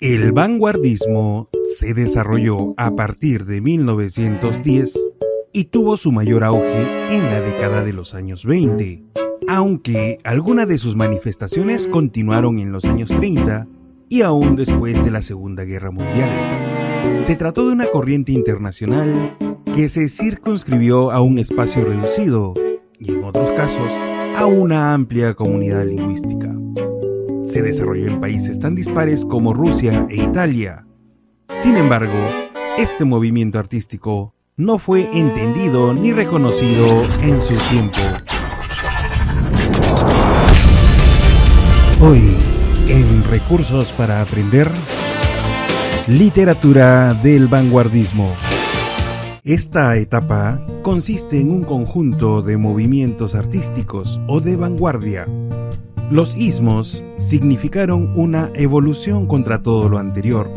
El vanguardismo se desarrolló a partir de 1910 y tuvo su mayor auge en la década de los años 20, aunque algunas de sus manifestaciones continuaron en los años 30 y aún después de la Segunda Guerra Mundial. Se trató de una corriente internacional que se circunscribió a un espacio reducido y en otros casos a una amplia comunidad lingüística. Se desarrolló en países tan dispares como Rusia e Italia. Sin embargo, este movimiento artístico no fue entendido ni reconocido en su tiempo. Hoy, en Recursos para Aprender, literatura del vanguardismo. Esta etapa consiste en un conjunto de movimientos artísticos o de vanguardia. Los ismos significaron una evolución contra todo lo anterior.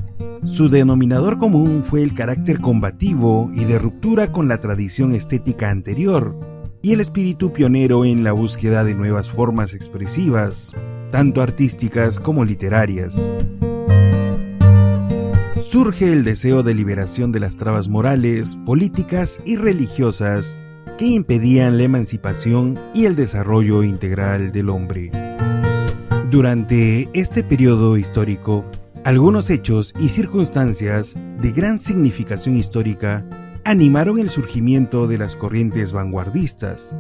Su denominador común fue el carácter combativo y de ruptura con la tradición estética anterior y el espíritu pionero en la búsqueda de nuevas formas expresivas, tanto artísticas como literarias. Surge el deseo de liberación de las trabas morales, políticas y religiosas que impedían la emancipación y el desarrollo integral del hombre. Durante este periodo histórico, algunos hechos y circunstancias de gran significación histórica animaron el surgimiento de las corrientes vanguardistas.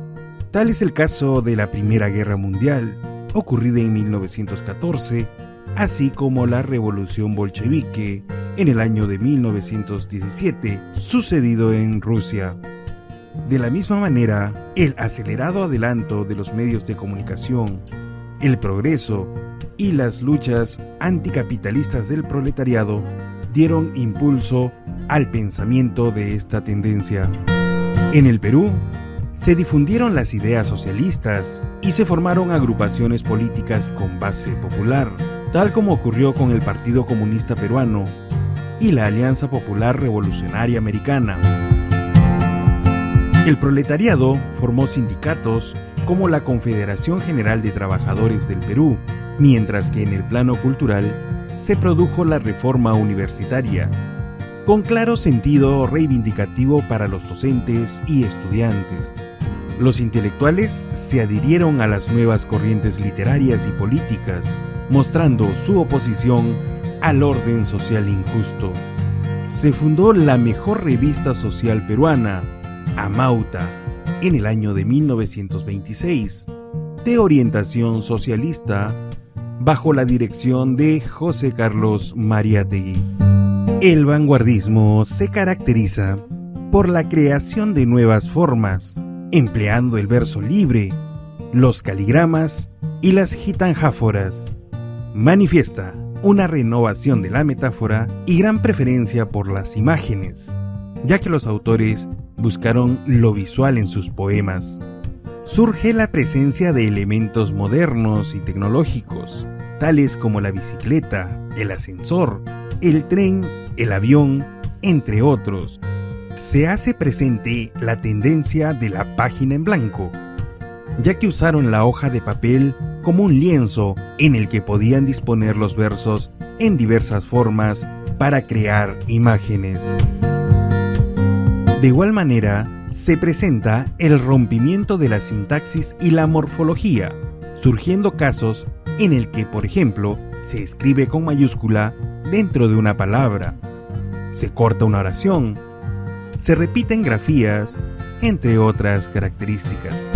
Tal es el caso de la Primera Guerra Mundial, ocurrida en 1914, así como la Revolución Bolchevique en el año de 1917, sucedido en Rusia. De la misma manera, el acelerado adelanto de los medios de comunicación, el progreso y las luchas anticapitalistas del proletariado dieron impulso al pensamiento de esta tendencia. En el Perú, se difundieron las ideas socialistas y se formaron agrupaciones políticas con base popular, tal como ocurrió con el Partido Comunista Peruano y la Alianza Popular Revolucionaria Americana. El proletariado formó sindicatos como la Confederación General de Trabajadores del Perú, mientras que en el plano cultural se produjo la reforma universitaria, con claro sentido reivindicativo para los docentes y estudiantes. Los intelectuales se adhirieron a las nuevas corrientes literarias y políticas, mostrando su oposición al orden social injusto. Se fundó la mejor revista social peruana, Amauta, en el año de 1926, de orientación socialista, bajo la dirección de José Carlos Mariátegui. El vanguardismo se caracteriza por la creación de nuevas formas, empleando el verso libre, los caligramas y las gitanjáforas. Manifiesta una renovación de la metáfora y gran preferencia por las imágenes, ya que los autores buscaron lo visual en sus poemas. Surge la presencia de elementos modernos y tecnológicos, tales como la bicicleta, el ascensor, el tren, el avión, entre otros. Se hace presente la tendencia de la página en blanco, ya que usaron la hoja de papel como un lienzo en el que podían disponer los versos en diversas formas para crear imágenes. De igual manera, se presenta el rompimiento de la sintaxis y la morfología, surgiendo casos en el que, por ejemplo, se escribe con mayúscula dentro de una palabra, se corta una oración, se repiten grafías, entre otras características.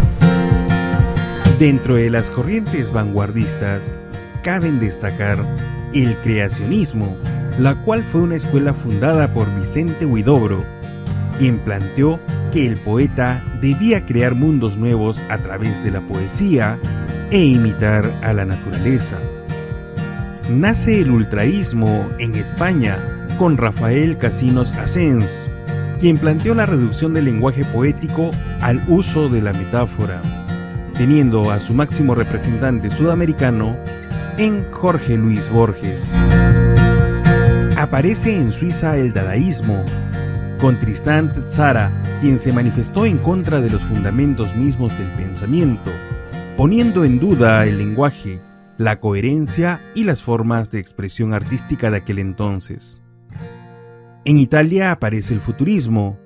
Dentro de las corrientes vanguardistas, caben destacar el creacionismo, la cual fue una escuela fundada por Vicente Huidobro, quien planteó que el poeta debía crear mundos nuevos a través de la poesía e imitar a la naturaleza. Nace el ultraísmo en España con Rafael Casinos Asens, quien planteó la reducción del lenguaje poético al uso de la metáfora, teniendo a su máximo representante sudamericano en Jorge Luis Borges. Aparece en Suiza el dadaísmo, con Tristán Tzara, quien se manifestó en contra de los fundamentos mismos del pensamiento, poniendo en duda el lenguaje la coherencia y las formas de expresión artística de aquel entonces. En Italia aparece el futurismo,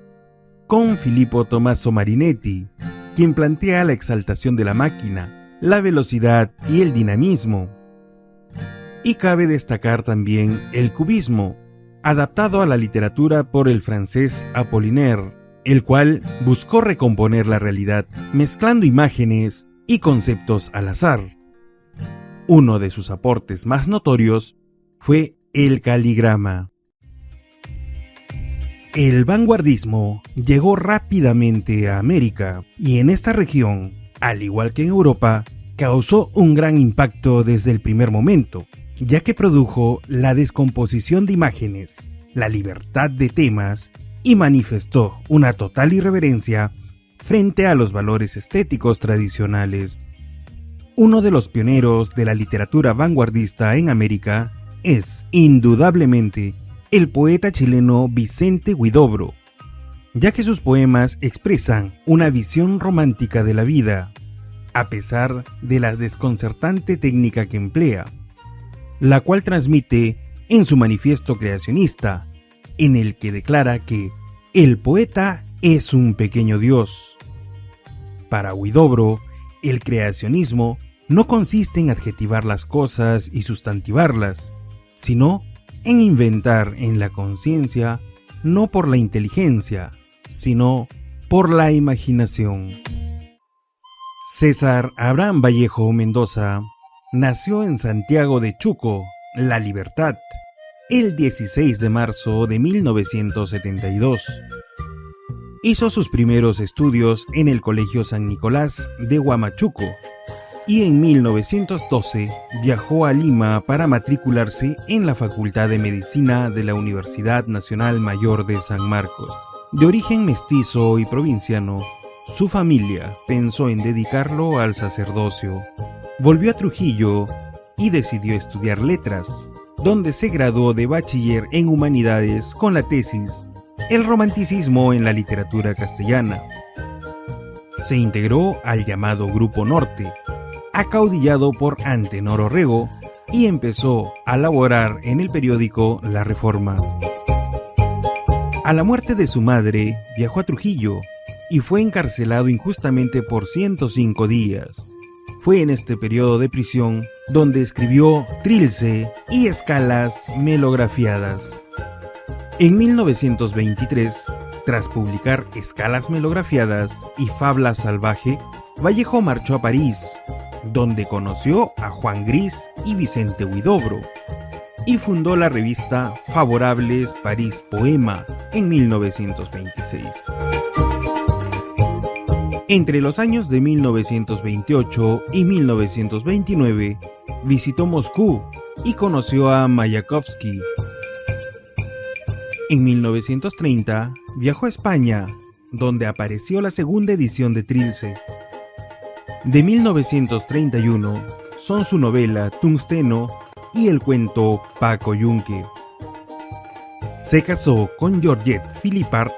con Filippo Tommaso Marinetti, quien plantea la exaltación de la máquina, la velocidad y el dinamismo. Y cabe destacar también el cubismo, adaptado a la literatura por el francés Apollinaire, el cual buscó recomponer la realidad mezclando imágenes y conceptos al azar. Uno de sus aportes más notorios fue el caligrama. El vanguardismo llegó rápidamente a América y en esta región, al igual que en Europa, causó un gran impacto desde el primer momento, ya que produjo la descomposición de imágenes, la libertad de temas y manifestó una total irreverencia frente a los valores estéticos tradicionales. Uno de los pioneros de la literatura vanguardista en América es, indudablemente, el poeta chileno Vicente Huidobro, ya que sus poemas expresan una visión romántica de la vida, a pesar de la desconcertante técnica que emplea, la cual transmite en su manifiesto creacionista, en el que declara que el poeta es un pequeño dios. Para Huidobro, el creacionismo no consiste en adjetivar las cosas y sustantivarlas, sino en inventar en la conciencia, no por la inteligencia, sino por la imaginación. César Abraham Vallejo Mendoza nació en Santiago de Chuco, La Libertad, el 16 de marzo de 1972. Hizo sus primeros estudios en el Colegio San Nicolás de Huamachuco y en 1912 viajó a Lima para matricularse en la Facultad de Medicina de la Universidad Nacional Mayor de San Marcos. De origen mestizo y provinciano, su familia pensó en dedicarlo al sacerdocio. Volvió a Trujillo y decidió estudiar letras, donde se graduó de bachiller en humanidades con la tesis El romanticismo en la literatura castellana. Se integró al llamado Grupo Norte, acaudillado por Antenor Orrego, y empezó a laborar en el periódico La Reforma. A la muerte de su madre, viajó a Trujillo y fue encarcelado injustamente por 105 días. Fue en este periodo de prisión donde escribió Trilce y Escalas melografiadas. En 1923, tras publicar Escalas melografiadas y Fabla salvaje, Vallejo marchó a París, donde conoció a Juan Gris y Vicente Huidobro, y fundó la revista Favorables París Poema en 1926. Entre los años de 1928 y 1929, visitó Moscú y conoció a Mayakovsky. En 1930, viajó a España, donde apareció la segunda edición de Trilce. De 1931 son su novela Tungsteno y el cuento Paco Yunque. Se casó con Georgette Philippart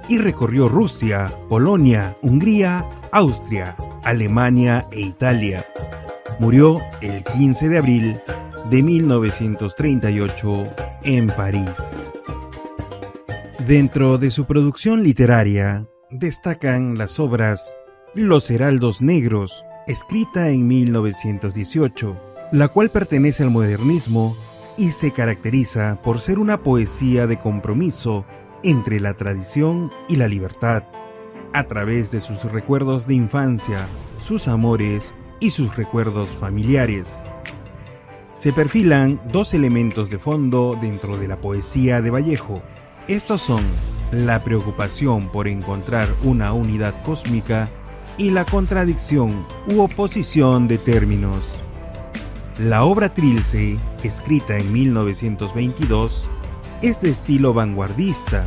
y recorrió Rusia, Polonia, Hungría, Austria, Alemania e Italia. Murió el 15 de abril de 1938 en París. Dentro de su producción literaria destacan las obras Los Heraldos Negros, escrita en 1918, la cual pertenece al modernismo y se caracteriza por ser una poesía de compromiso entre la tradición y la libertad, a través de sus recuerdos de infancia, sus amores y sus recuerdos familiares. Se perfilan dos elementos de fondo dentro de la poesía de Vallejo. Estos son la preocupación por encontrar una unidad cósmica y la contradicción u oposición de términos. La obra Trilce, escrita en 1922, es de estilo vanguardista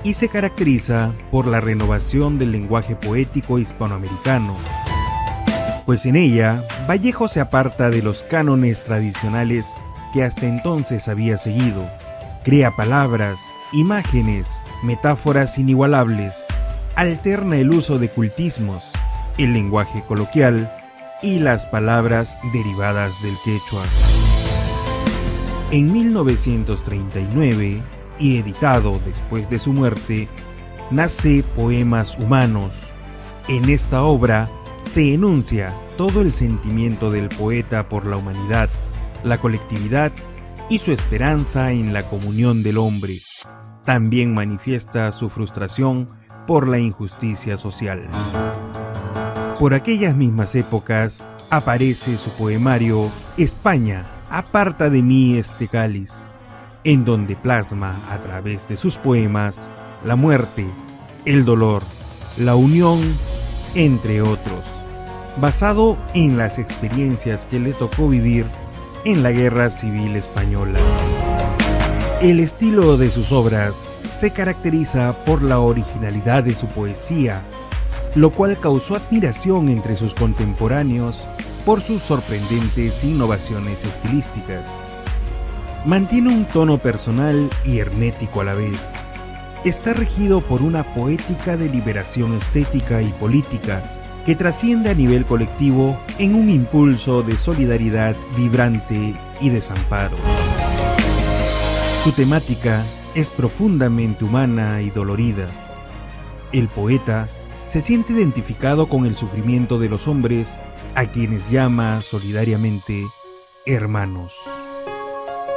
y se caracteriza por la renovación del lenguaje poético hispanoamericano, pues en ella Vallejo se aparta de los cánones tradicionales que hasta entonces había seguido. Crea palabras, imágenes, metáforas inigualables, alterna el uso de cultismos, el lenguaje coloquial y las palabras derivadas del quechua. En 1939, y editado después de su muerte, nace Poemas Humanos. En esta obra se enuncia todo el sentimiento del poeta por la humanidad, la colectividad y su esperanza en la comunión del hombre. También manifiesta su frustración por la injusticia social. Por aquellas mismas épocas aparece su poemario España, aparta de mí este cáliz, en donde plasma a través de sus poemas la muerte, el dolor, la unión, entre otros, basado en las experiencias que le tocó vivir en la Guerra Civil Española. El estilo de sus obras se caracteriza por la originalidad de su poesía, lo cual causó admiración entre sus contemporáneos por sus sorprendentes innovaciones estilísticas. Mantiene un tono personal y hermético a la vez. Está regido por una poética de liberación estética y política que trasciende a nivel colectivo en un impulso de solidaridad vibrante y desamparo. Su temática es profundamente humana y dolorida. El poeta se siente identificado con el sufrimiento de los hombres, a quienes llama solidariamente hermanos.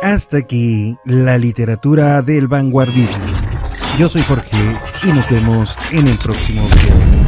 Hasta aquí la literatura del vanguardismo. Yo soy Jorge y nos vemos en el próximo video.